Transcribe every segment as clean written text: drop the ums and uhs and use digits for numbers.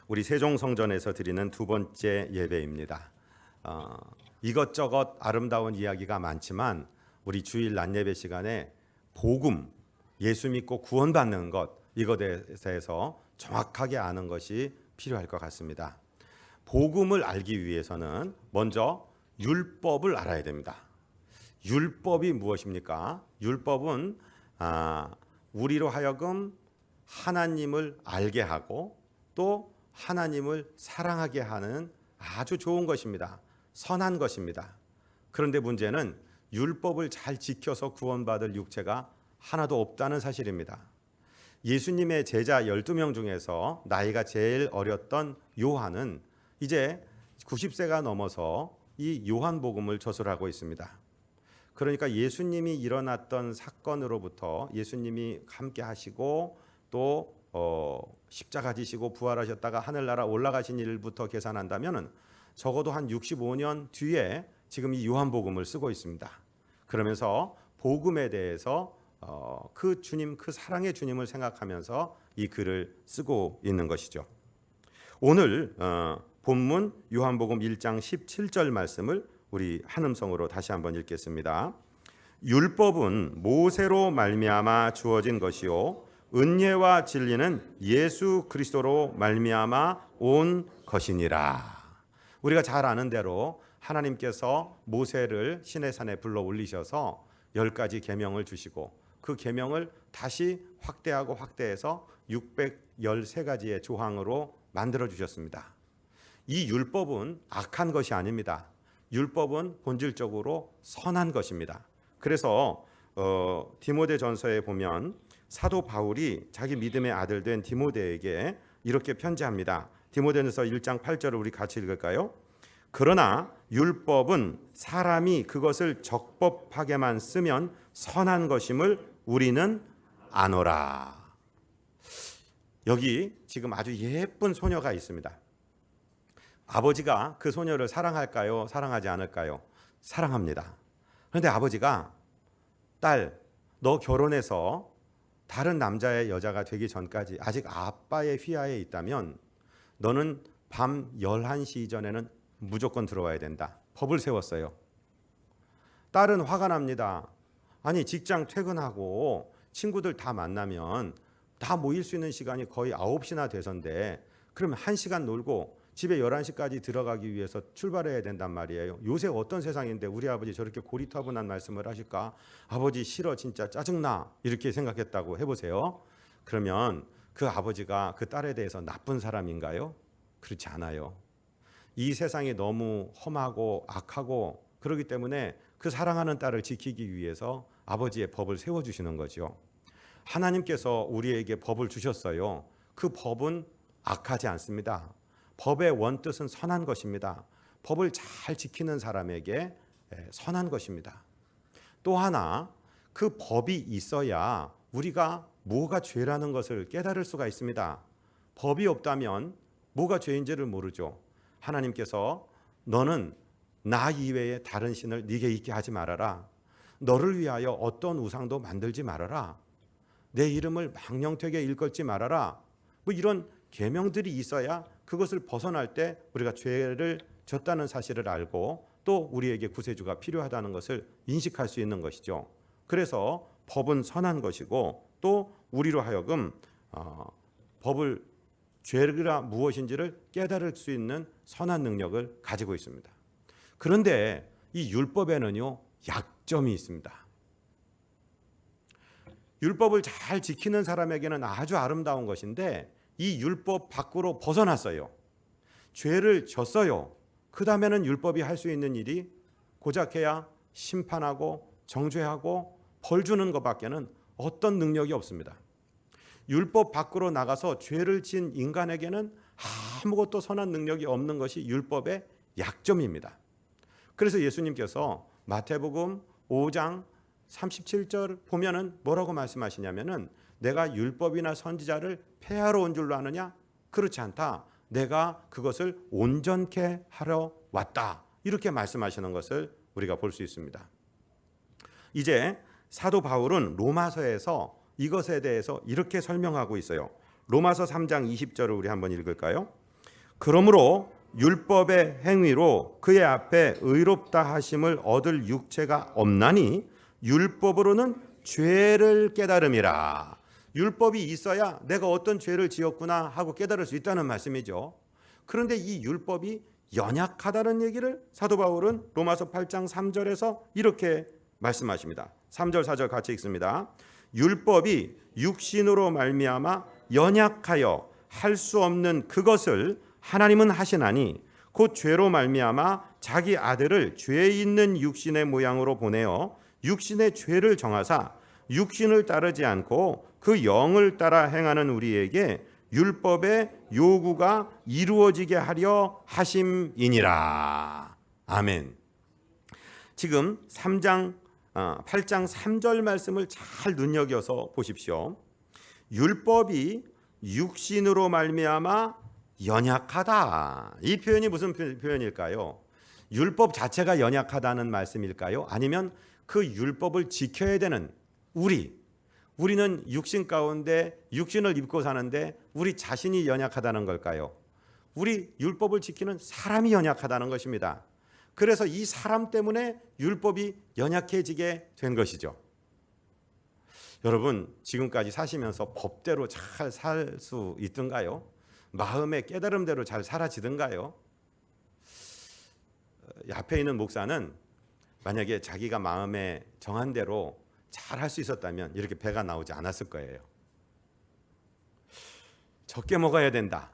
우리 세종성전에서 드리는 두 번째 예배입니다. 이것저것 아름다운 이야기가 많지만 우리 주일 낮예배 시간에 복음, 예수 믿고 구원받는 것, 이것에 대해서 정확하게 아는 것이 필요할 것 같습니다. 복음을 알기 위해서는 먼저 율법을 알아야 됩니다. 율법이 무엇입니까? 율법은 우리로 하여금 하나님을 알게 하고 또 하나님을 사랑하게 하는 아주 좋은 것입니다. 선한 것입니다. 그런데 문제는 율법을 잘 지켜서 구원받을 육체가 하나도 없다는 사실입니다. 예수님의 제자 12명 중에서 나이가 제일 어렸던 요한은 이제 90세가 넘어서 이 요한복음을 저술하고 있습니다. 그러니까 예수님이 일어났던 사건으로부터 예수님이 함께 하시고 또 십자가 지시고 부활하셨다가 하늘나라 올라가신 일부터 계산한다면 적어도 한 65년 뒤에 지금 이 요한복음을 쓰고 있습니다. 그러면서 복음에 대해서 그 주님, 그 사랑의 주님을 생각하면서 이 글을 쓰고 있는 것이죠. 오늘 본문 요한복음 1장 17절 말씀을 우리 한음성으로 다시 한번 읽겠습니다. 율법은 모세로 말미암아 주어진 것이요 은혜와 진리는 예수 그리스도로 말미암아 온 것이니라. 우리가 잘 아는 대로 하나님께서 모세를 시내산에 불러 올리셔서 10가지 계명을 주시고 그 계명을 다시 확대하고 확대해서 613가지의 조항으로 만들어 주셨습니다. 이 율법은 악한 것이 아닙니다. 율법은 본질적으로 선한 것입니다. 그래서 디모데전서에 보면 사도 바울이 자기 믿음의 아들 된 디모데에게 이렇게 편지합니다. 디모데전서 1장 8절을 우리 같이 읽을까요? 그러나 율법은 사람이 그것을 적법하게만 쓰면 선한 것임을 우리는 아노라. 여기 지금 아주 예쁜 소녀가 있습니다. 아버지가 그 소녀를 사랑할까요? 사랑하지 않을까요? 사랑합니다. 그런데 아버지가 딸, 너 결혼해서 다른 남자의 여자가 되기 전까지 아직 아빠의 휘하에 있다면 너는 밤 11시 이전에는 무조건 들어와야 된다. 법을 세웠어요. 딸은 화가 납니다. 아니 직장 퇴근하고 친구들 다 만나면 다 모일 수 있는 시간이 거의 9시나 돼서인데 그러면 1시간 놀고 집에 11시까지 들어가기 위해서 출발해야 된단 말이에요. 요새 어떤 세상인데 우리 아버지 저렇게 고리타분한 말씀을 하실까? 아버지 싫어, 진짜 짜증나, 이렇게 생각했다고 해보세요. 그러면 그 아버지가 그 딸에 대해서 나쁜 사람인가요? 그렇지 않아요. 이 세상이 너무 험하고 악하고 그렇기 때문에 그 사랑하는 딸을 지키기 위해서 아버지의 법을 세워주시는 거죠. 하나님께서 우리에게 법을 주셨어요. 그 법은 악하지 않습니다. 법의 원뜻은 선한 것입니다. 법을 잘 지키는 사람에게 선한 것입니다. 또 하나, 그 법이 있어야 우리가 뭐가 죄라는 것을 깨달을 수가 있습니다. 법이 없다면 뭐가 죄인지를 모르죠. 하나님께서 너는 나 이외에 다른 신을 네게 있게 하지 말아라. 너를 위하여 어떤 우상도 만들지 말아라. 내 이름을 망령되게 일컫지 말아라. 뭐 이런 계명들이 있어야 그것을 벗어날 때 우리가 죄를 졌다는 사실을 알고 또 우리에게 구세주가 필요하다는 것을 인식할 수 있는 것이죠. 그래서 법은 선한 것이고 또 우리로 하여금 법을 죄가 무엇인지를 깨달을 수 있는 선한 능력을 가지고 있습니다. 그런데 이 율법에는요 약점이 있습니다. 율법을 잘 지키는 사람에게는 아주 아름다운 것인데 이 율법 밖으로 벗어났어요. 죄를 졌어요. 그 다음에는 율법이 할 수 있는 일이 고작해야 심판하고 정죄하고 벌 주는 것밖에는 어떤 능력이 없습니다. 율법 밖으로 나가서 죄를 지은 인간에게는 아무것도 선한 능력이 없는 것이 율법의 약점입니다. 그래서 예수님께서 마태복음 5장 37절 보면은 뭐라고 말씀하시냐면은 내가 율법이나 선지자를 폐하러 온 줄로 아느냐? 그렇지 않다. 내가 그것을 온전케 하러 왔다. 이렇게 말씀하시는 것을 우리가 볼 수 있습니다. 이제 사도 바울은 로마서에서 이것에 대해서 이렇게 설명하고 있어요. 로마서 3장 20절을 우리 한번 읽을까요? 그러므로 율법의 행위로 그의 앞에 의롭다 하심을 얻을 육체가 없나니 율법으로는 죄를 깨달음이라. 율법이 있어야 내가 어떤 죄를 지었구나 하고 깨달을 수 있다는 말씀이죠. 그런데 이 율법이 연약하다는 얘기를 사도 바울은 로마서 8장 3절에서 이렇게 말씀하십니다. 3절 4절 같이 읽습니다. 율법이 육신으로 말미암아 연약하여 할 수 없는 그것을 하나님은 하시나니 곧 죄로 말미암아 자기 아들을 죄 있는 육신의 모양으로 보내어 육신의 죄를 정하사 육신을 따르지 않고 그 영을 따라 행하는 우리에게 율법의 요구가 이루어지게 하려 하심이니라. 아멘. 지금 8장 3절 말씀을 잘 눈여겨서 보십시오. 율법이 육신으로 말미암아 연약하다. 이 표현이 무슨 표현일까요? 율법 자체가 연약하다는 말씀일까요? 아니면 그 율법을 지켜야 되는 우리는 육신 가운데 육신을 입고 사는데 우리 자신이 연약하다는 걸까요? 우리 율법을 지키는 사람이 연약하다는 것입니다. 그래서 이 사람 때문에 율법이 연약해지게 된 것이죠. 여러분, 지금까지 사시면서 법대로 잘 살 수 있던가요? 마음의 깨달음대로 잘 살아지던가요? 앞에 있는 목사는 만약에 자기가 마음에 정한 대로 잘 할 수 있었다면 이렇게 배가 나오지 않았을 거예요. 적게 먹어야 된다.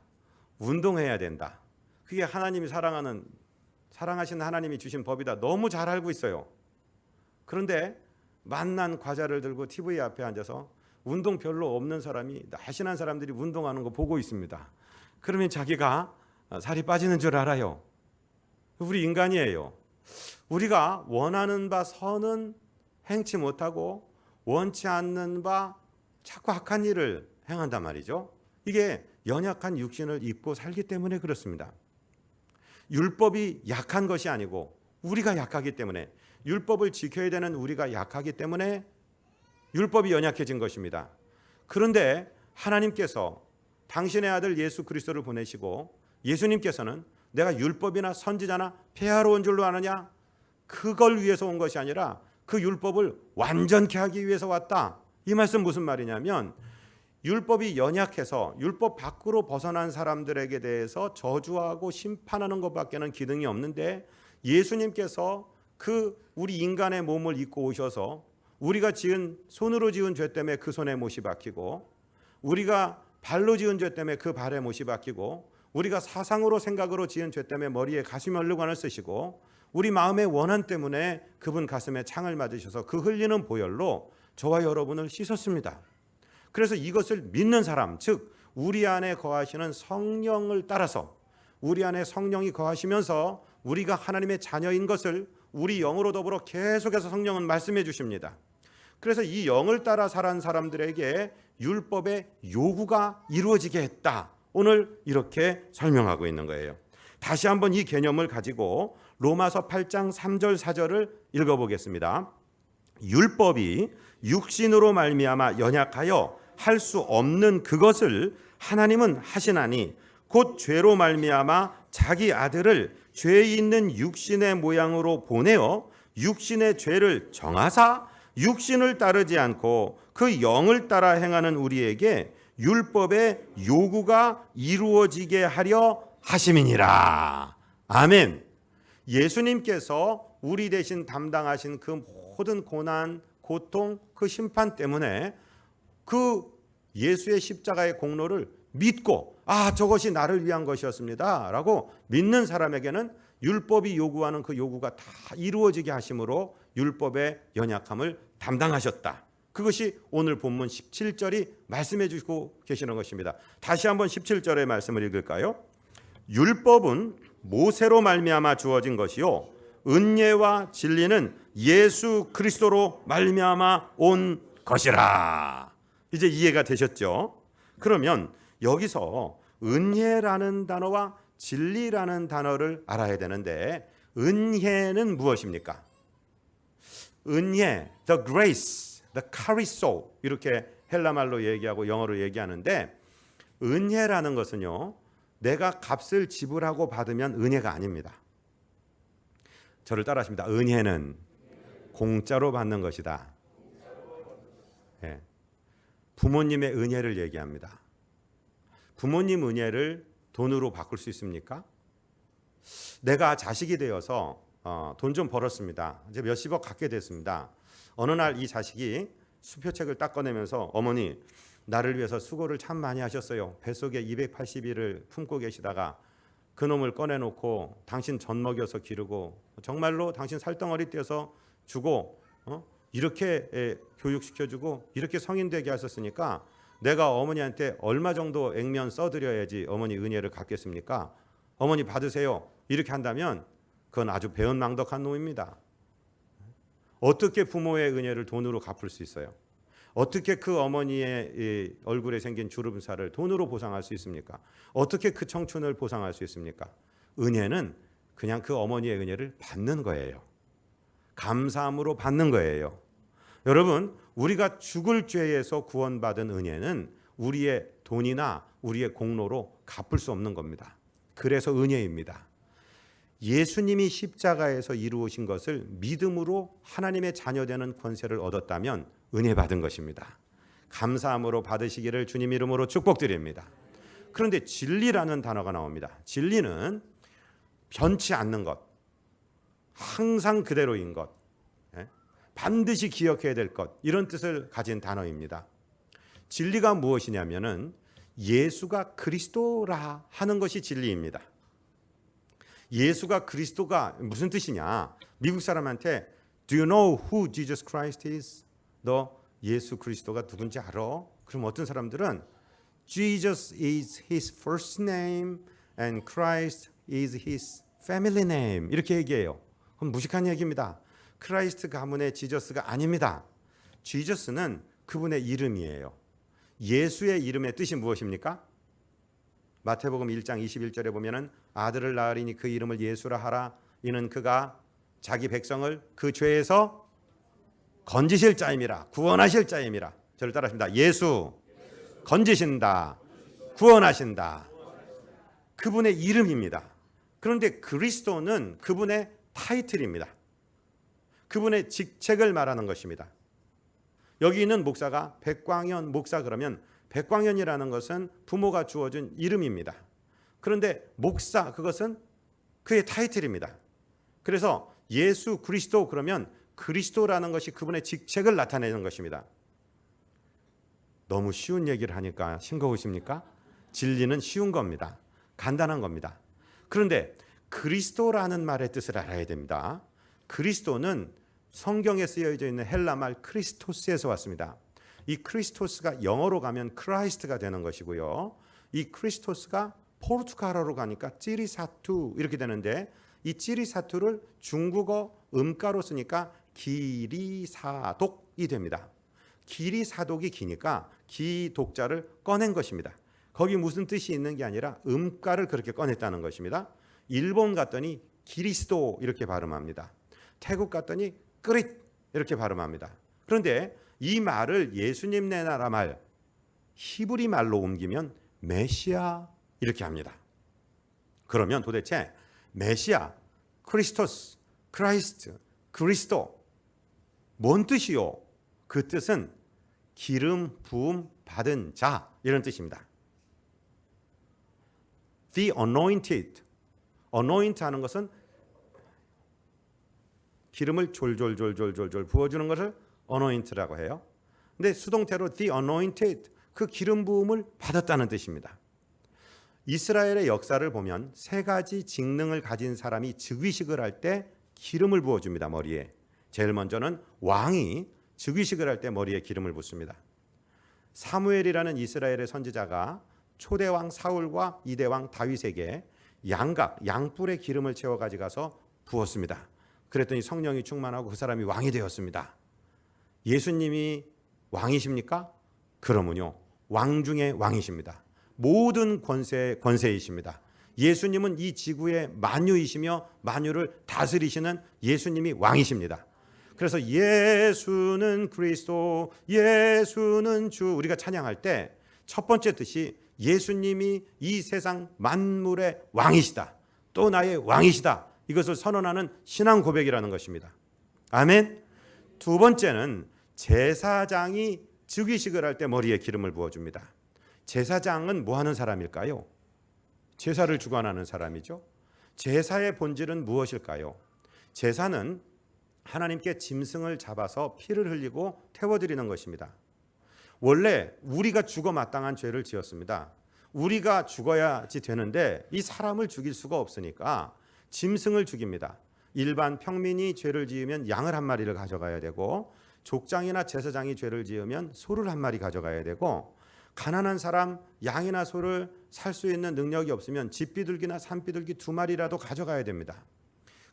운동해야 된다. 그게 하나님이 사랑하시는 하나님이 주신 법이다. 너무 잘 알고 있어요. 그런데 맛난 과자를 들고 TV 앞에 앉아서 운동 별로 없는 사람이, 날씬한 사람들이 운동하는 거 보고 있습니다. 그러면 자기가 살이 빠지는 줄 알아요. 우리 인간이에요. 우리가 원하는 바 선은 행치 못하고 원치 않는 바 자꾸 악한 일을 행한단 말이죠. 이게 연약한 육신을 입고 살기 때문에 그렇습니다. 율법이 약한 것이 아니고 우리가 약하기 때문에, 율법을 지켜야 되는 우리가 약하기 때문에 율법이 연약해진 것입니다. 그런데 하나님께서 당신의 아들 예수 그리스도를 보내시고 예수님께서는 내가 율법이나 선지자나 폐하러 온 줄로 아느냐? 그걸 위해서 온 것이 아니라 그 율법을 완전케 하기 위해서 왔다. 이 말씀 무슨 말이냐면, 율법이 연약해서 율법 밖으로 벗어난 사람들에게 대해서 저주하고 심판하는 것밖에는 기능이 없는데, 예수님께서 그 우리 인간의 몸을 입고 오셔서 우리가 손으로 지은 죄 때문에 그 손에 못이 박히고, 우리가 발로 지은 죄 때문에 그 발에 못이 박히고, 우리가 사상으로 생각으로 지은 죄 때문에 머리에 가슴 얼룩관을 쓰시고, 우리 마음의 원한 때문에 그분 가슴에 창을 맞으셔서 그 흘리는 보혈로 저와 여러분을 씻었습니다. 그래서 이것을 믿는 사람, 즉 우리 안에 거하시는 성령을 따라서, 우리 안에 성령이 거하시면서 우리가 하나님의 자녀인 것을 우리 영으로 더불어 계속해서 성령은 말씀해 주십니다. 그래서 이 영을 따라 살아온 사람들에게 율법의 요구가 이루어지게 했다. 오늘 이렇게 설명하고 있는 거예요. 다시 한번 이 개념을 가지고 로마서 8장 3절 4절을 읽어보겠습니다. 율법이 육신으로 말미암아 연약하여 할 수 없는 그것을 하나님은 하시나니 곧 죄로 말미암아 자기 아들을 죄 있는 육신의 모양으로 보내어 육신의 죄를 정하사 육신을 따르지 않고 그 영을 따라 행하는 우리에게 율법의 요구가 이루어지게 하려 하심이니라. 아멘. 예수님께서 우리 대신 담당하신 그 모든 고난, 고통, 그 심판 때문에 그 예수의 십자가의 공로를 믿고, 저것이 나를 위한 것이었습니다 라고 믿는 사람에게는 율법이 요구하는 그 요구가 다 이루어지게 하심으로 율법의 연약함을 담당하셨다. 그것이 오늘 본문 17절이 말씀해 주시고 계시는 것입니다. 다시 한번 17절의 말씀을 읽을까요? 율법은 모세로 말미암아 주어진 것이요 은혜와 진리는 예수 그리스도로 말미암아 온 것이라. 이제 이해가 되셨죠? 그러면 여기서 은혜라는 단어와 진리라는 단어를 알아야 되는데, 은혜는 무엇입니까? 은혜, the grace, the charisma, 이렇게 헬라말로 얘기하고 영어로 얘기하는데, 은혜라는 것은요 내가 값을 지불하고 받으면 은혜가 아닙니다. 저를 따라하십니다. 은혜는 공짜로 받는 것이다. 예. 부모님의 은혜를 얘기합니다. 부모님 은혜를 돈으로 바꿀 수 있습니까? 내가 자식이 되어서 돈 좀 벌었습니다. 이제 몇십억 갖게 됐습니다. 어느 날 이 자식이 수표책을 딱 꺼내면서 어머니 나를 위해서 수고를 참 많이 하셨어요. 뱃속에 280일을 품고 계시다가 그놈을 꺼내놓고 당신 젖 먹여서 기르고 정말로 당신 살덩어리 떼어서 주고 이렇게 교육시켜주고 이렇게 성인 되게 하셨으니까 내가 어머니한테 얼마 정도 액면 써드려야지 어머니 은혜를 갚겠습니까? 어머니 받으세요. 이렇게 한다면 그건 아주 배은망덕한 놈입니다. 어떻게 부모의 은혜를 돈으로 갚을 수 있어요? 어떻게 그 어머니의 얼굴에 생긴 주름살을 돈으로 보상할 수 있습니까? 어떻게 그 청춘을 보상할 수 있습니까? 은혜는 그냥 그 어머니의 은혜를 받는 거예요. 감사함으로 받는 거예요. 여러분, 우리가 죽을 죄에서 구원받은 은혜는 우리의 돈이나 우리의 공로로 갚을 수 없는 겁니다. 그래서 은혜입니다. 예수님이 십자가에서 이루신 것을 믿음으로 하나님의 자녀되는 권세를 얻었다면 은혜 받은 것입니다. 감사함으로 받으시기를 주님 이름으로 축복드립니다. 그런데 진리라는 단어가 나옵니다. 진리는 변치 않는 것, 항상 그대로인 것, 반드시 기억해야 될 것, 이런 뜻을 가진 단어입니다. 진리가 무엇이냐면은 예수가 그리스도라 하는 것이 진리입니다. 예수가 그리스도가 무슨 뜻이냐? 미국 사람한테 Do you know who Jesus Christ is? 너 예수 그리스도가 누군지 알아? 그럼 어떤 사람들은 Jesus is his first name and Christ is his family name 이렇게 얘기해요. 그럼 무식한 얘기입니다. 크라이스트 가문의 지저스가 아닙니다. 지저스는 그분의 이름이에요. 예수의 이름의 뜻이 무엇입니까? 마태복음 1장 21절에 보면은 아들을 낳으리니 그 이름을 예수라 하라. 이는 그가 자기 백성을 그 죄에서 건지실 자임이라. 구원하실 자임이라. 저를 따라하십니다. 예수 건지신다. 구원하신다. 그분의 이름입니다. 그런데 그리스도는 그분의 타이틀입니다. 그분의 직책을 말하는 것입니다. 여기 있는 목사가 백광현 목사 그러면 백광현이라는 것은 부모가 주어준 이름입니다. 그런데 목사 그것은 그의 타이틀입니다. 그래서 예수 그리스도 그러면 그리스도라는 것이 그분의 직책을 나타내는 것입니다. 너무 쉬운 얘기를 하니까 싱거우십니까? 진리는 쉬운 겁니다. 간단한 겁니다. 그런데 그리스도라는 말의 뜻을 알아야 됩니다. 그리스도는 성경에 쓰여져 있는 헬라말 크리스토스에서 왔습니다. 이 크리스토스가 영어로 가면 크라이스트가 되는 것이고요. 이 크리스토스가 포르투갈어로 가니까 찌리사투 이렇게 되는데 이 찌리사투를 중국어 음가로 쓰니까 기리사독이 됩니다. 기리사독이 기니까 기독자를 꺼낸 것입니다. 거기 무슨 뜻이 있는 게 아니라 음가를 그렇게 꺼냈다는 것입니다. 일본 갔더니 기리스도 이렇게 발음합니다. 태국 갔더니 끄릿 이렇게 발음합니다. 그런데 이 말을 예수님 네 나라 말 히브리 말로 옮기면 메시아 이렇게 합니다. 그러면 도대체 메시아, 크리스토스, 크라이스트, 그리스도 뭔 뜻이요? 그 뜻은 기름 부음 받은 자 이런 뜻입니다. The anointed. anoint 하는 것은 기름을 졸졸졸졸졸 부어주는 것을 anoint라고 해요. 근데 수동태로 the anointed 그 기름 부음을 받았다는 뜻입니다. 이스라엘의 역사를 보면 세 가지 직능을 가진 사람이 즉위식을 할 때 기름을 부어줍니다. 머리에. 제일 먼저는 왕이 즉위식을 할 때 머리에 기름을 붓습니다. 사무엘이라는 이스라엘의 선지자가 초대왕 사울과 이대왕 다윗에게 양각, 양뿔에 기름을 채워 가져가서 부었습니다. 그랬더니 성령이 충만하고 그 사람이 왕이 되었습니다. 예수님이 왕이십니까? 그러면요. 왕 중에 왕이십니다. 모든 권세이십니다. 예수님은 이 지구의 만유이시며 만유를 다스리시는 예수님이 왕이십니다. 그래서 예수는 그리스도, 예수는 주 우리가 찬양할 때 첫 번째 뜻이 예수님이 이 세상 만물의 왕이시다, 또 나의 왕이시다, 이것을 선언하는 신앙 고백이라는 것입니다. 아멘. 두 번째는 제사장이 즉위식을 할 때 머리에 기름을 부어줍니다. 제사장은 뭐 하는 사람일까요? 제사를 주관하는 사람이죠. 제사의 본질은 무엇일까요? 제사는 하나님께 짐승을 잡아서 피를 흘리고 태워드리는 것입니다. 원래 우리가 죽어 마땅한 죄를 지었습니다. 우리가 죽어야지 되는데 이 사람을 죽일 수가 없으니까 짐승을 죽입니다. 일반 평민이 죄를 지으면 양을 한 마리를 가져가야 되고, 족장이나 제사장이 죄를 지으면 소를 한 마리 가져가야 되고, 가난한 사람 양이나 소를 살 수 있는 능력이 없으면 집비둘기나 산비둘기 2마리라도 가져가야 됩니다.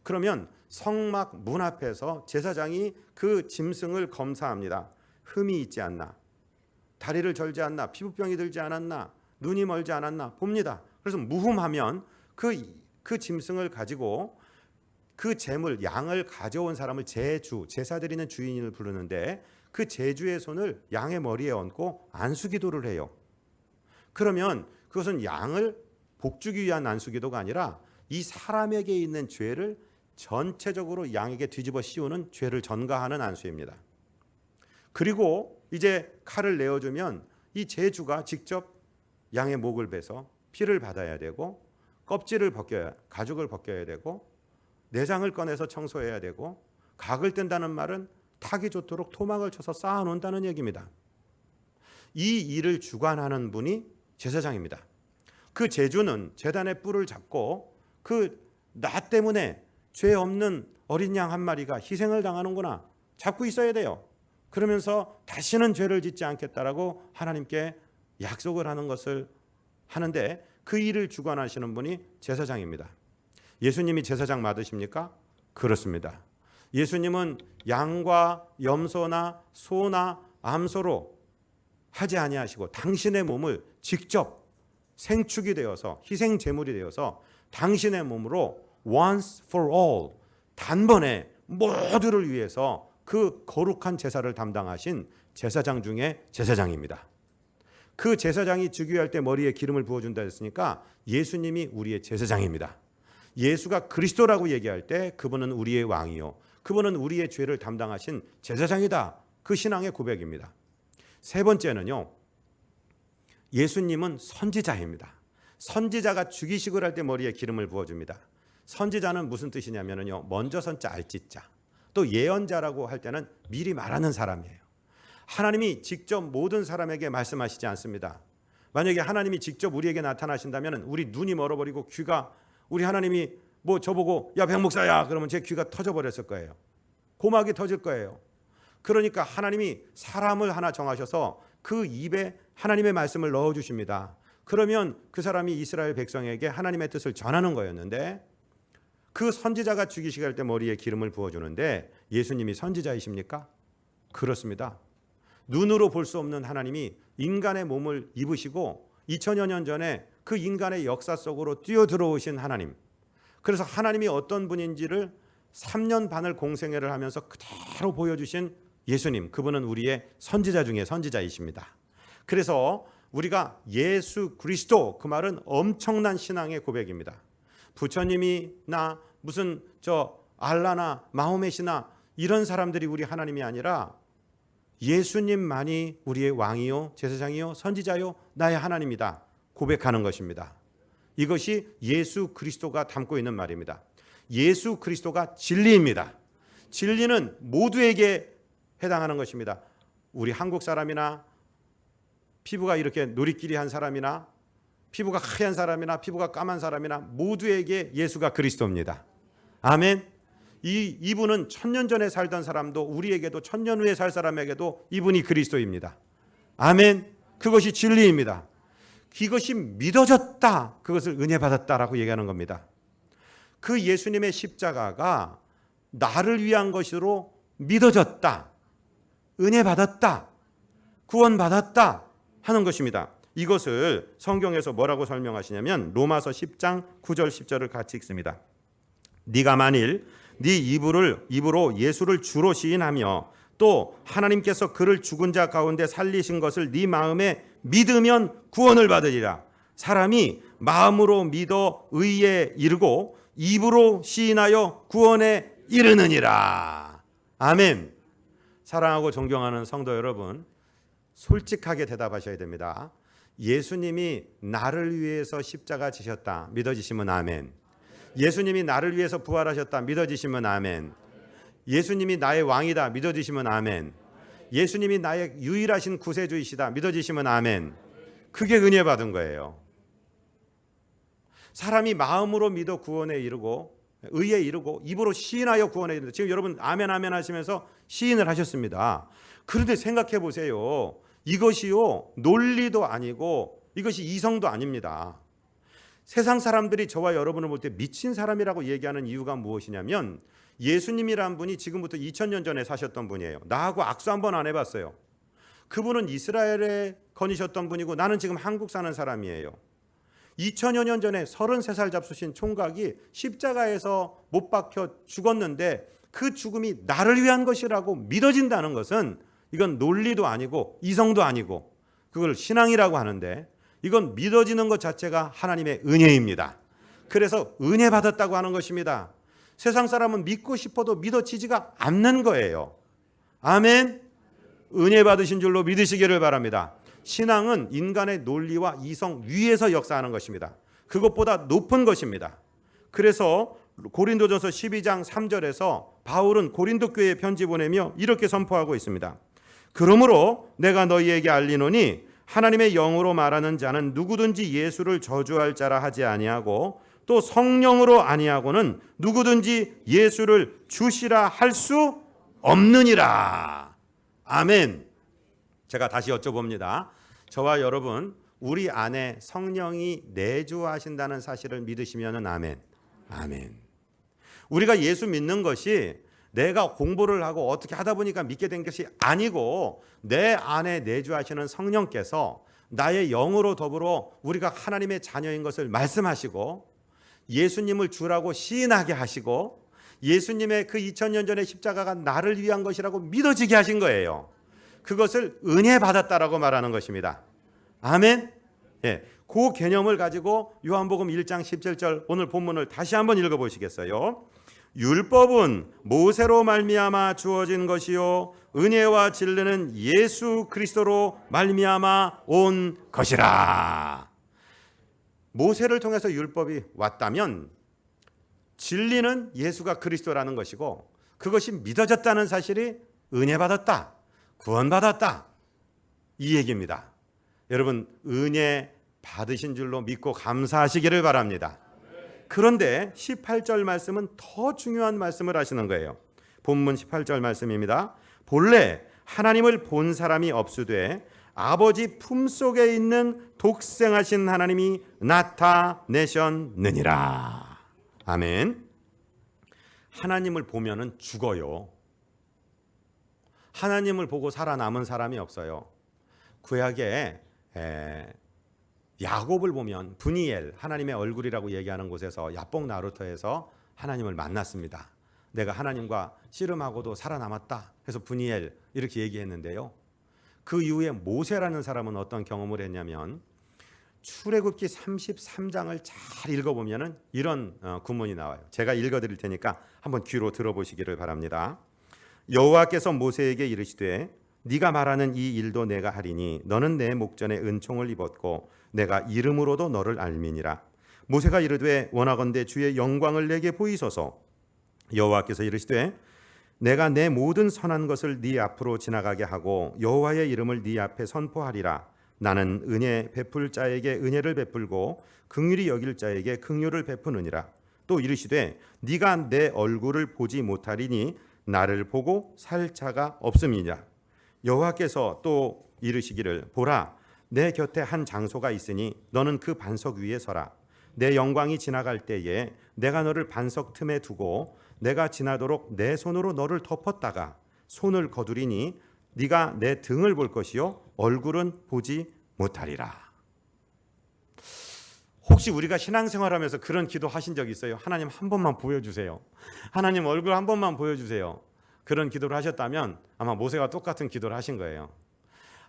그러면 성막 문 앞에서 제사장이 그 짐승을 검사합니다. 흠이 있지 않나, 다리를 절지 않나, 피부병이 들지 않았나, 눈이 멀지 않았나 봅니다. 그래서 무흠하면 그 짐승을 가지고 그 제물, 양을 가져온 사람을 제주, 제사 드리는 주인을 부르는데, 그 제주의 손을 양의 머리에 얹고 안수기도를 해요. 그러면 그것은 양을 복주기 위한 안수기도가 아니라 이 사람에게 있는 죄를 전체적으로 양에게 뒤집어 씌우는, 죄를 전가하는 안수입니다. 그리고 이제 칼을 내어주면 이 제주가 직접 양의 목을 베서 피를 받아야 되고, 껍질을 벗겨야, 가죽을 벗겨야 되고, 내장을 꺼내서 청소해야 되고, 각을 뗀다는 말은 타기 좋도록 토막을 쳐서 쌓아놓는다는 얘기입니다. 이 일을 주관하는 분이 제사장입니다. 그 제주는 제단의 뿔을 잡고, 나 때문에 죄 없는 어린 양 한 마리가 희생을 당하는구나 잡고 있어야 돼요. 그러면서 다시는 죄를 짓지 않겠다라고 하나님께 약속을 하는 것을 하는데, 그 일을 주관하시는 분이 제사장입니다. 예수님이 제사장 맞으십니까? 그렇습니다. 예수님은 양과 염소나 소나 암소로 하지 아니하시고 당신의 몸을 직접 생축이 되어서, 희생 제물이 되어서 당신의 몸으로 once for all, 단번에 모두를 위해서 그 거룩한 제사를 담당하신 제사장 중에 제사장입니다. 그 제사장이 즉위할 때 머리에 기름을 부어준다 했으니까 예수님이 우리의 제사장입니다. 예수가 그리스도라고 얘기할 때 그분은 우리의 왕이요, 그분은 우리의 죄를 담당하신 제사장이다. 그 신앙의 고백입니다. 세 번째는요, 예수님은 선지자입니다. 선지자가 즉위식을 할 때 머리에 기름을 부어줍니다. 선지자는 무슨 뜻이냐면요, 먼저 선자 알지자, 또 예언자라고 할 때는 미리 말하는 사람이에요. 하나님이 직접 모든 사람에게 말씀하시지 않습니다. 만약에 하나님이 직접 우리에게 나타나신다면 우리 눈이 멀어버리고 귀가, 우리 하나님이 뭐 저보고 야 백목사야 그러면 제 귀가 터져버렸을 거예요. 고막이 터질 거예요. 그러니까 하나님이 사람을 하나 정하셔서 그 입에 하나님의 말씀을 넣어주십니다. 그러면 그 사람이 이스라엘 백성에게 하나님의 뜻을 전하는 거였는데, 그 선지자가 즉위식할 때 머리에 기름을 부어주는데 예수님이 선지자이십니까? 그렇습니다. 눈으로 볼 수 없는 하나님이 인간의 몸을 입으시고 2000여 년 전에 그 인간의 역사 속으로 뛰어들어오신 하나님, 그래서 하나님이 어떤 분인지를 3년 반을 공생애를 하면서 그대로 보여주신 예수님, 그분은 우리의 선지자 중에 선지자이십니다. 그래서 우리가 예수 그리스도, 그 말은 엄청난 신앙의 고백입니다. 부처님이나 무슨 알라나 마호멧이나 이런 사람들이 우리 하나님이 아니라 예수님만이 우리의 왕이요, 제사장이요, 선지자요, 나의 하나님이다 고백하는 것입니다. 이것이 예수 그리스도가 담고 있는 말입니다. 예수 그리스도가 진리입니다. 진리는 모두에게 해당하는 것입니다. 우리 한국 사람이나 피부가 이렇게 노리끼리 한 사람이나 피부가 하얀 사람이나 피부가 까만 사람이나 모두에게 예수가 그리스도입니다. 아멘. 이분은 1000년 전에 살던 사람도, 우리에게도 1000년 후에 살 사람에게도 이분이 그리스도입니다. 아멘. 그것이 진리입니다. 이것이 믿어졌다, 그것을 은혜 받았다라고 얘기하는 겁니다. 그 예수님의 십자가가 나를 위한 것으로 믿어졌다, 은혜 받았다, 구원 받았다 하는 것입니다. 이것을 성경에서 뭐라고 설명하시냐면 로마서 10장 9절 10절을 같이 읽습니다. 네가 만일 네 입으로 예수를 주로 시인하며 또 하나님께서 그를 죽은 자 가운데 살리신 것을 네 마음에 믿으면 구원을 받으리라. 사람이 마음으로 믿어 의에 이르고 입으로 시인하여 구원에 이르느니라. 아멘. 사랑하고 존경하는 성도 여러분, 솔직하게 대답하셔야 됩니다. 예수님이 나를 위해서 십자가 지셨다. 믿어지시면 아멘. 예수님이 나를 위해서 부활하셨다. 믿어지시면 아멘. 예수님이 나의 왕이다. 믿어지시면 아멘. 예수님이 나의 유일하신 구세주이시다. 믿어지시면 아멘. 그게 은혜 받은 거예요. 사람이 마음으로 믿어 구원에 이르고 의에 이르고 입으로 시인하여 구원에 이르다. 지금 여러분 아멘 아멘 하시면서 시인을 하셨습니다. 그런데 생각해 보세요. 이것이요 논리도 아니고 이것이 이성도 아닙니다. 세상 사람들이 저와 여러분을 볼 때 미친 사람이라고 얘기하는 이유가 무엇이냐면 예수님이란 분이 지금부터 2000년 전에 사셨던 분이에요. 나하고 악수 한번 안 해봤어요. 그분은 이스라엘에 거니셨던 분이고 나는 지금 한국 사는 사람이에요. 2000여 년 전에 33살 잡수신 총각이 십자가에서 못 박혀 죽었는데 그 죽음이 나를 위한 것이라고 믿어진다는 것은 이건 논리도 아니고 이성도 아니고 그걸 신앙이라고 하는데 이건 믿어지는 것 자체가 하나님의 은혜입니다. 그래서 은혜 받았다고 하는 것입니다. 세상 사람은 믿고 싶어도 믿어지지가 않는 거예요. 아멘. 은혜 받으신 줄로 믿으시기를 바랍니다. 신앙은 인간의 논리와 이성 위에서 역사하는 것입니다. 그것보다 높은 것입니다. 그래서 고린도전서 12장 3절에서 바울은 고린도 교회에 편지 보내며 이렇게 선포하고 있습니다. 그러므로 내가 너희에게 알리노니 하나님의 영으로 말하는 자는 누구든지 예수를 저주할 자라 하지 아니하고 또 성령으로 아니하고는 누구든지 예수를 주시라 할 수 없느니라. 아멘. 제가 다시 여쭤봅니다. 저와 여러분 우리 안에 성령이 내주하신다는 사실을 믿으시면 아멘. 아멘. 우리가 예수 믿는 것이 내가 공부를 하고 어떻게 하다 보니까 믿게 된 것이 아니고 내 안에 내주하시는 성령께서 나의 영으로 더불어 우리가 하나님의 자녀인 것을 말씀하시고 예수님을 주라고 시인하게 하시고 예수님의 그 2000년 전의 십자가가 나를 위한 것이라고 믿어지게 하신 거예요. 그것을 은혜 받았다라고 말하는 것입니다. 아멘. 예, 그 개념을 가지고 요한복음 1장 17절 오늘 본문을 다시 한번 읽어보시겠어요? 율법은 모세로 말미암아 주어진 것이요 은혜와 진리는 예수 그리스도로 말미암아 온 것이라. 모세를 통해서 율법이 왔다면 진리는 예수가 그리스도라는 것이고 그것이 믿어졌다는 사실이 은혜 받았다, 구원받았다 이 얘기입니다. 여러분 은혜 받으신 줄로 믿고 감사하시기를 바랍니다. 그런데 18절 말씀은 더 중요한 말씀을 하시는 거예요. 본문 18절 말씀입니다. 본래 하나님을 본 사람이 없으되 아버지 품속에 있는 독생하신 하나님이 나타내셨느니라. 아멘. 하나님을 보면은 죽어요. 하나님을 보고 살아남은 사람이 없어요. 구약에 야곱을 보면 브니엘, 하나님의 얼굴이라고 얘기하는 곳에서 야복 나루터에서 하나님을 만났습니다. 내가 하나님과 씨름하고도 살아남았다 해서 브니엘 이렇게 얘기했는데요. 그 이후에 모세라는 사람은 어떤 경험을 했냐면 출애굽기 33장을 잘 읽어보면 이런 구문이 나와요. 제가 읽어드릴 테니까 한번 귀로 들어보시기를 바랍니다. 여호와께서 모세에게 이르시되 네가 말하는 이 일도 내가 하리니 너는 내 목전에 은총을 입었고 내가 이름으로도 너를 알미니라. 모세가 이르되 원하건대 주의 영광을 내게 보이소서. 여호와께서 이르시되 내가 내 모든 선한 것을 네 앞으로 지나가게 하고 여호와의 이름을 네 앞에 선포하리라. 나는 은혜 베풀 자에게 은혜를 베풀고 긍휼히 여길 자에게 긍휼을 베푸느니라. 또 이르시되 네가 내 얼굴을 보지 못하리니 나를 보고 살 자가 없음이냐. 여호와께서 또 이르시기를 보라 내 곁에 한 장소가 있으니 너는 그 반석 위에 서라. 내 영광이 지나갈 때에 내가 너를 반석 틈에 두고 내가 지나도록 내 손으로 너를 덮었다가 손을 거두리니 네가 내 등을 볼 것이요 얼굴은 보지 못하리라. 혹시 우리가 신앙생활하면서 그런 기도 하신 적 있어요? 하나님 한 번만 보여주세요. 하나님 얼굴 한 번만 보여주세요. 그런 기도를 하셨다면 아마 모세가 똑같은 기도를 하신 거예요.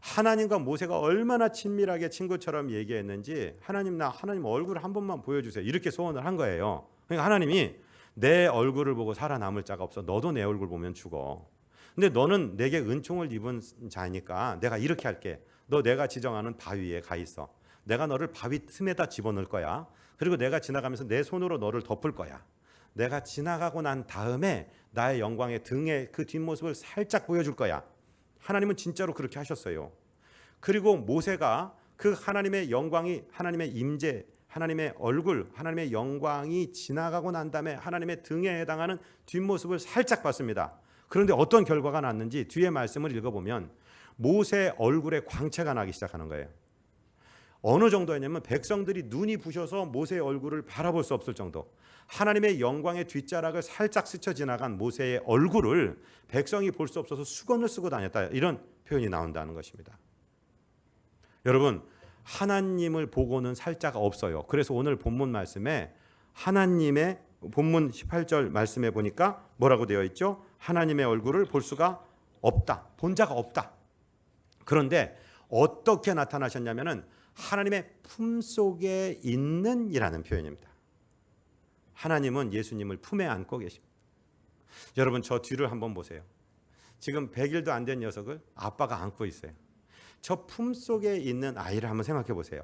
하나님과 모세가 얼마나 친밀하게 친구처럼 얘기했는지 하나님 얼굴 한 번만 보여주세요. 이렇게 소원을 한 거예요. 그러니까 하나님이 내 얼굴을 보고 살아남을 자가 없어. 너도 내 얼굴 보면 죽어. 근데 너는 내게 은총을 입은 자니까 내가 이렇게 할게. 너 내가 지정하는 바위에 가 있어. 내가 너를 바위 틈에다 집어넣을 거야. 그리고 내가 지나가면서 내 손으로 너를 덮을 거야. 내가 지나가고 난 다음에 나의 영광의 등의 그 뒷모습을 살짝 보여줄 거야. 하나님은 진짜로 그렇게 하셨어요. 그리고 모세가 그 하나님의 영광이, 하나님의 임재, 하나님의 얼굴, 하나님의 영광이 지나가고 난 다음에 하나님의 등에 해당하는 뒷모습을 살짝 봤습니다. 그런데 어떤 결과가 났는지 뒤에 말씀을 읽어보면 모세 얼굴에 광채가 나기 시작하는 거예요. 어느 정도였냐면 백성들이 눈이 부셔서 모세의 얼굴을 바라볼 수 없을 정도. 하나님의 영광의 뒷자락을 살짝 스쳐 지나간 모세의 얼굴을 백성이 볼 수 없어서 수건을 쓰고 다녔다. 이런 표현이 나온다는 것입니다. 여러분, 하나님을 보고는 살짝 없어요. 그래서 오늘 본문 말씀에 하나님의 본문 18절 말씀에 보니까 뭐라고 되어 있죠? 하나님의 얼굴을 볼 수가 없다. 본 자가 없다. 그런데 어떻게 나타나셨냐면은 하나님의 품속에 있는 이라는 표현입니다. 하나님은 예수님을 품에 안고 계십니다. 여러분, 저 뒤를 한번 보세요. 지금 100일도 안 된 녀석을 아빠가 안고 있어요. 저 품속에 있는 아이를 한번 생각해 보세요.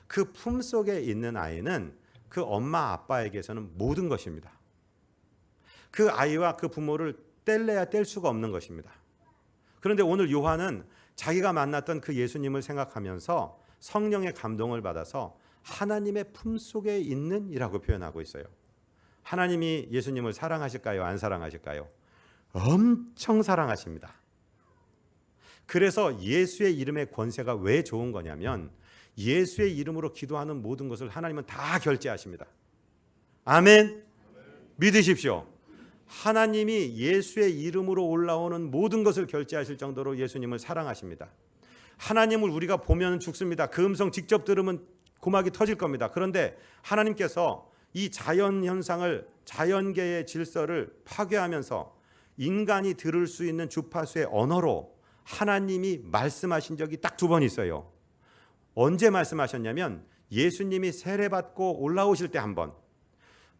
그 품속에 있는 아이는 그 엄마 아빠에게서는 모든 것입니다. 그 아이와 그 부모를 뗄래야 뗄 수가 없는 것입니다. 그런데 오늘 요한은 자기가 만났던 그 예수님을 생각하면서 성령의 감동을 받아서 하나님의 품속에 있는 이라고 표현하고 있어요. 하나님이 예수님을 사랑하실까요? 안 사랑하실까요? 엄청 사랑하십니다. 그래서 예수의 이름의 권세가 왜 좋은 거냐면 예수의 이름으로 기도하는 모든 것을 하나님은 다 결제하십니다. 아멘. 믿으십시오. 하나님이 예수의 이름으로 올라오는 모든 것을 결제하실 정도로 예수님을 사랑하십니다. 하나님을 우리가 보면 죽습니다. 그 음성 직접 들으면 고막이 터질 겁니다. 그런데 하나님께서 이 자연 현상을, 자연계의 질서를 파괴하면서 인간이 들을 수 있는 주파수의 언어로 하나님이 말씀하신 적이 딱 2번 있어요. 언제 말씀하셨냐면 예수님이 세례받고 올라오실 때 한 번,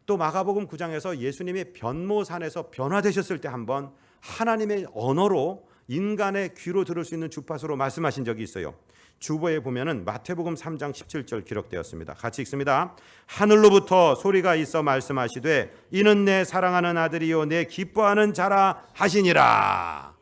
또 마가복음 9장에서 예수님이 변모산에서 변화되셨을 때 한 번 하나님의 언어로 인간의 귀로 들을 수 있는 주파수로 말씀하신 적이 있어요. 주보에 보면은 마태복음 3장 17절 기록되었습니다. 같이 읽습니다. 하늘로부터 소리가 있어 말씀하시되 이는 내 사랑하는 아들이요 내 기뻐하는 자라 하시니라.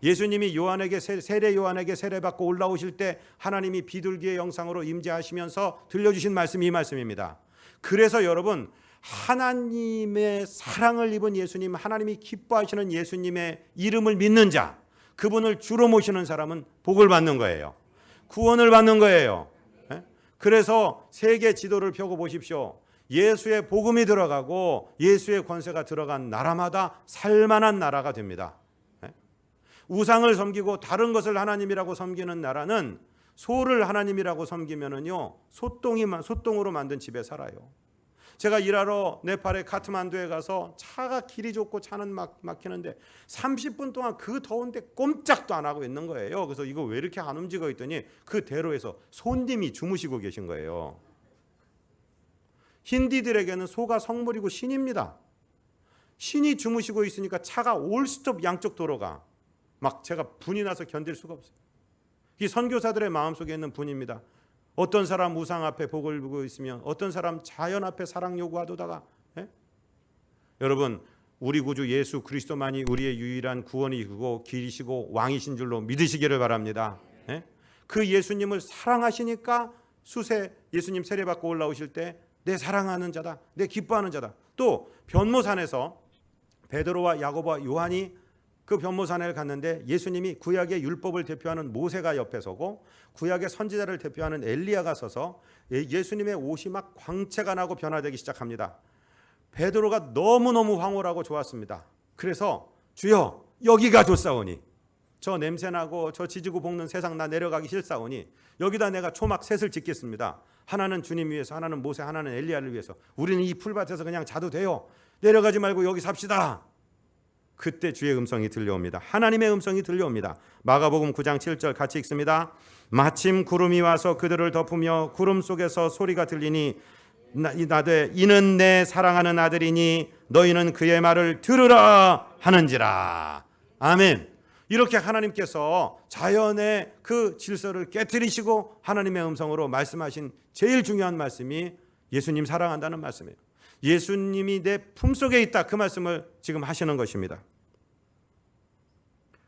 예수님이 요한에게 세례 요한에게 세례받고 올라오실 때 하나님이 비둘기의 영상으로 임재하시면서 들려주신 말씀이 이 말씀입니다. 그래서 여러분, 하나님의 사랑을 입은 예수님, 하나님이 기뻐하시는 예수님의 이름을 믿는 자, 그분을 주로 모시는 사람은 복을 받는 거예요. 구원을 받는 거예요. 그래서 세계 지도를 펴고 보십시오. 예수의 복음이 들어가고 예수의 권세가 들어간 나라마다 살만한 나라가 됩니다. 우상을 섬기고 다른 것을 하나님이라고 섬기는 나라는 소를 하나님이라고 섬기면은요, 소똥으로 만든 집에 살아요. 제가 일하러 네팔의 카트만두에 가서 차가 길이 좁고 차는 막히는데 30분 동안 그 더운데 꼼짝도 안 하고 있는 거예요. 그래서 이거 왜 이렇게 안 움직여 있더니 그 대로에서 손님이 주무시고 계신 거예요. 힌디들에게는 소가 성물이고 신입니다. 신이 주무시고 있으니까 차가 올스톱 양쪽 도로가 막 제가 분이 나서 견딜 수가 없어요. 이 선교사들의 마음속에 있는 분입니다. 어떤 사람 우상 앞에 복을 보고 있으면 어떤 사람 자연 앞에 사랑 요구하다가 여러분, 우리 구주 예수 그리스도만이 우리의 유일한 구원이고 길이시고 왕이신 줄로 믿으시기를 바랍니다. 그 예수님을 사랑하시니까 수세 예수님 세례받고 올라오실 때 내 사랑하는 자다, 내 기뻐하는 자다. 또 변모산에서 베드로와 야고보와 요한이 그 변모산에 갔는데 예수님이 구약의 율법을 대표하는 모세가 옆에 서고 구약의 선지자를 대표하는 엘리야가 서서 예수님의 옷이 막 광채가 나고 변화되기 시작합니다. 베드로가 너무너무 황홀하고 좋았습니다. 그래서 주여 여기가 좋사오니, 저 냄새나고 저 지지고 볶는 세상 나 내려가기 싫사오니 여기다 내가 초막 셋을 짓겠습니다. 하나는 주님 위해서, 하나는 모세, 하나는 엘리야를 위해서. 우리는 이 풀밭에서 그냥 자도 돼요. 내려가지 말고 여기 삽시다. 그때 주의 음성이 들려옵니다. 하나님의 음성이 들려옵니다. 마가복음 9장 7절 같이 읽습니다. 마침 구름이 와서 그들을 덮으며 구름 속에서 소리가 들리니 나되 이는 내 사랑하는 아들이니 너희는 그의 말을 들으라 하는지라. 아멘. 이렇게 하나님께서 자연의 그 질서를 깨뜨리시고 하나님의 음성으로 말씀하신 제일 중요한 말씀이 예수님 사랑한다는 말씀이에요. 예수님이 내 품속에 있다, 그 말씀을 지금 하시는 것입니다.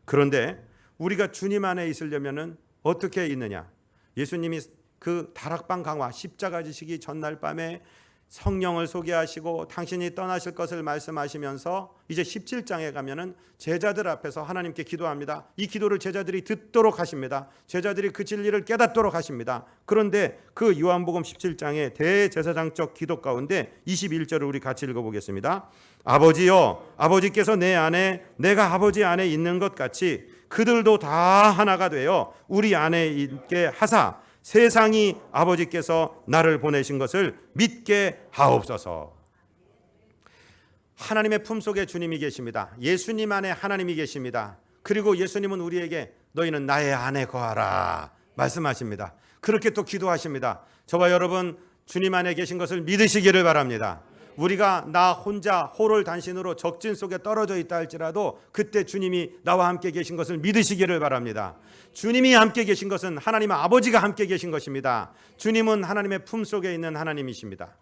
그런데 우리가 주님 안에 있으려면 어떻게 있느냐? 예수님이 그 다락방 강화 십자가 지시기 전날 밤에 성령을 소개하시고 당신이 떠나실 것을 말씀하시면서 이제 17장에 가면은 제자들 앞에서 하나님께 기도합니다. 이 기도를 제자들이 듣도록 하십니다. 제자들이 그 진리를 깨닫도록 하십니다. 그런데 그 요한복음 17장의 대제사장적 기도 가운데 21절을 우리 같이 읽어보겠습니다. 아버지여, 아버지께서 내 안에 내가 아버지 안에 있는 것 같이 그들도 다 하나가 되어 우리 안에 있게 하사 세상이 아버지께서 나를 보내신 것을 믿게 하옵소서. 하나님의 품속에 주님이 계십니다. 예수님 안에 하나님이 계십니다. 그리고 예수님은 우리에게 너희는 나의 안에 거하라 말씀하십니다. 그렇게 또 기도하십니다. 저와 여러분 주님 안에 계신 것을 믿으시기를 바랍니다. 우리가 나 혼자 호를 단신으로 적진 속에 떨어져 있다 할지라도 그때 주님이 나와 함께 계신 것을 믿으시기를 바랍니다. 주님이 함께 계신 것은 하나님 아버지가 함께 계신 것입니다. 주님은 하나님의 품속에 있는 하나님이십니다.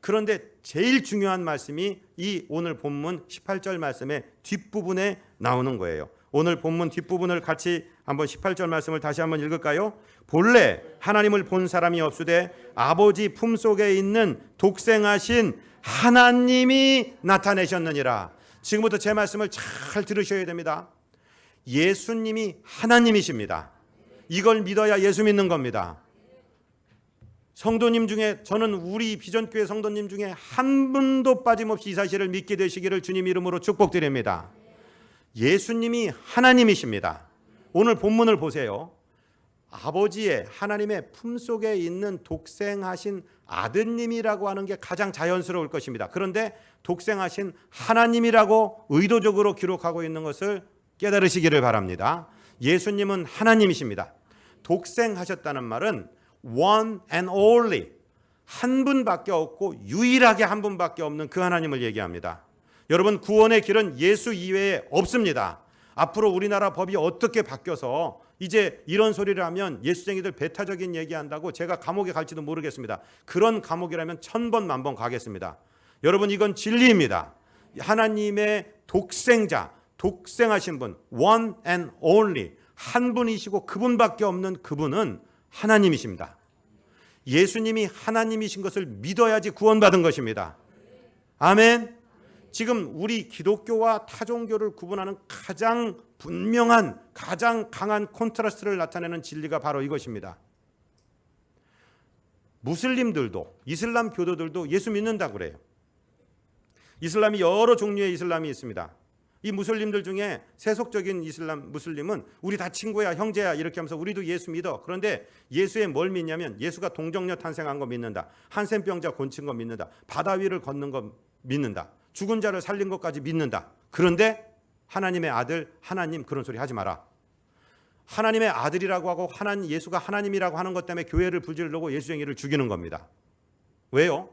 그런데 제일 중요한 말씀이 이 오늘 본문 18절 말씀의 뒷부분에 나오는 거예요. 오늘 본문 뒷부분을 같이 한번 18절 말씀을 다시 한번 읽을까요? 본래 하나님을 본 사람이 없으되 아버지 품속에 있는 독생하신 하나님이 나타내셨느니라. 지금부터 제 말씀을 잘 들으셔야 됩니다. 예수님이 하나님이십니다. 이걸 믿어야 예수 믿는 겁니다. 성도님 중에 저는 우리 비전교회 성도님 중에 한 분도 빠짐없이 이 사실을 믿게 되시기를 주님 이름으로 축복드립니다. 예수님이 하나님이십니다. 오늘 본문을 보세요. 아버지의 하나님의 품속에 있는 독생하신 아드님이라고 하는 게 가장 자연스러울 것입니다. 그런데 독생하신 하나님이라고 의도적으로 기록하고 있는 것을 깨달으시기를 바랍니다. 예수님은 하나님이십니다. 독생하셨다는 말은 one and only, 한 분밖에 없고 유일하게 한 분밖에 없는 그 하나님을 얘기합니다. 여러분, 구원의 길은 예수 이외에 없습니다. 앞으로 우리나라 법이 어떻게 바뀌어서 이제 이런 소리를 하면 예수쟁이들 배타적인 얘기한다고 제가 감옥에 갈지도 모르겠습니다. 그런 감옥이라면 1000번 만번 가겠습니다. 여러분, 이건 진리입니다. 하나님의 독생자, 독생하신 분, one and only, 한 분이시고 그분밖에 없는 그분은 하나님이십니다. 예수님이 하나님이신 것을 믿어야지 구원받은 것입니다. 아멘. 지금 우리 기독교와 타종교를 구분하는 가장 분명한, 가장 강한 콘트라스트를 나타내는 진리가 바로 이것입니다. 무슬림들도, 이슬람 교도들도 예수 믿는다고 그래요. 이슬람이 여러 종류의 이슬람이 있습니다. 이 무슬림들 중에 세속적인 무슬림은 우리 다 친구야, 형제야 이렇게 하면서 우리도 예수 믿어. 그런데 예수에 뭘 믿냐면 예수가 동정녀 탄생한 거 믿는다. 한센병자 고친 거 믿는다. 바다 위를 걷는 거 믿는다. 죽은 자를 살린 것까지 믿는다. 그런데 하나님의 아들, 하나님 그런 소리 하지 마라. 하나님의 아들이라고 하고 예수가 하나님이라고 하는 것 때문에 교회를 불질르고 예수쟁이를 죽이는 겁니다. 왜요?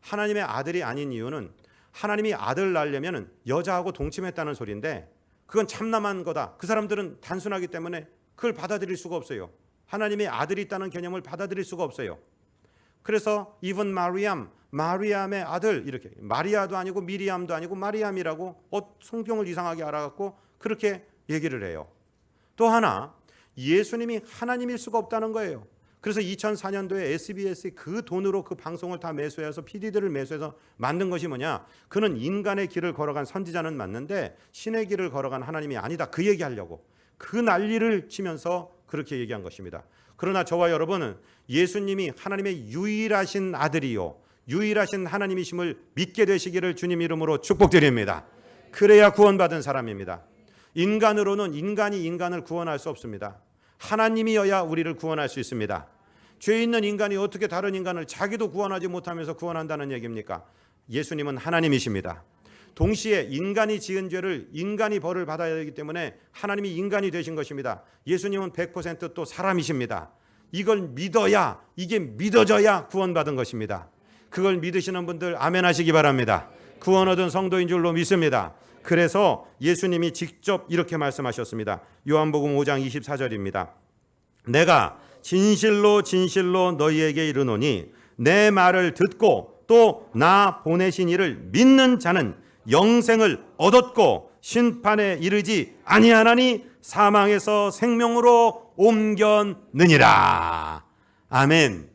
하나님의 아들이 아닌 이유는 하나님이 아들 낳으려면 여자하고 동침했다는 소리인데 그건 참남한 거다. 그 사람들은 단순하기 때문에 그걸 받아들일 수가 없어요. 하나님의 아들이 있다는 개념을 받아들일 수가 없어요. 그래서 even 마리암의 아들, 이렇게 마리아도 아니고 미리암도 아니고 마리암이라고 성경을 이상하게 알아갖고 그렇게 얘기를 해요. 또 하나, 예수님이 하나님일 수가 없다는 거예요. 그래서 2004년도에 SBS의 그 돈으로 그 방송을 다 매수해서 PD들을 매수해서 만든 것이 뭐냐, 그는 인간의 길을 걸어간 선지자는 맞는데 신의 길을 걸어간 하나님이 아니다, 그 얘기하려고 그 난리를 치면서 그렇게 얘기한 것입니다. 그러나 저와 여러분은 예수님이 하나님의 유일하신 아들이요 유일하신 하나님이심을 믿게 되시기를 주님 이름으로 축복드립니다. 그래야 구원받은 사람입니다. 인간으로는 인간이 인간을 구원할 수 없습니다. 하나님이어야 우리를 구원할 수 있습니다. 죄 있는 인간이 어떻게 다른 인간을 자기도 구원하지 못하면서 구원한다는 얘기입니까? 예수님은 하나님이십니다. 동시에 인간이 지은 죄를 인간이 벌을 받아야 되기 때문에 하나님이 인간이 되신 것입니다. 예수님은 100% 또 사람이십니다. 이걸 믿어야, 이게 믿어져야 구원받은 것입니다. 그걸 믿으시는 분들 아멘 하시기 바랍니다. 구원 얻은 성도인 줄로 믿습니다. 그래서 예수님이 직접 이렇게 말씀하셨습니다. 요한복음 5장 24절입니다. 내가 진실로 진실로 너희에게 이르노니 내 말을 듣고 또 나 보내신 이를 믿는 자는 영생을 얻었고 심판에 이르지 아니하나니 사망에서 생명으로 옮겼느니라. 아멘.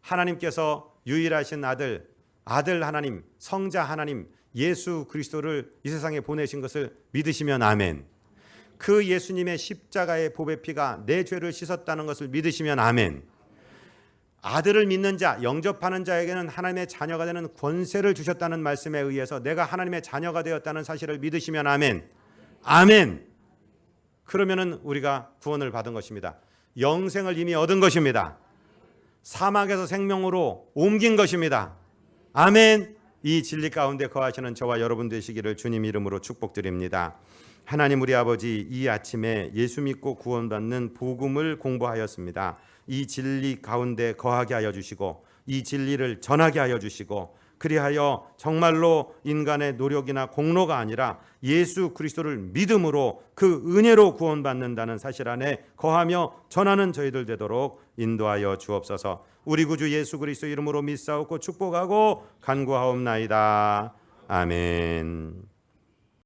하나님께서 유일하신 아들 하나님, 성자 하나님 예수 그리스도를 이 세상에 보내신 것을 믿으시면 아멘. 그 예수님의 십자가의 보배 피가 내 죄를 씻었다는 것을 믿으시면 아멘. 아들을 믿는 자, 영접하는 자에게는 하나님의 자녀가 되는 권세를 주셨다는 말씀에 의해서 내가 하나님의 자녀가 되었다는 사실을 믿으시면 아멘. 아멘. 그러면은 우리가 구원을 받은 것입니다. 영생을 이미 얻은 것입니다. 사막에서 생명으로 옮긴 것입니다. 아멘. 이 진리 가운데 거하시는 저와 여러분 되시기를 주님 이름으로 축복드립니다. 하나님 우리 아버지, 이 아침에 예수 믿고 구원받는 복음을 공부하였습니다. 이 진리 가운데 거하게 하여 주시고 이 진리를 전하게 하여 주시고 그리하여 정말로 인간의 노력이나 공로가 아니라 예수 그리스도를 믿음으로 그 은혜로 구원받는다는 사실 안에 거하며 전하는 저희들 되도록 인도하여 주옵소서. 우리 구주 예수 그리스도 이름으로 믿사옵고 축복하고 간구하옵나이다. 아멘.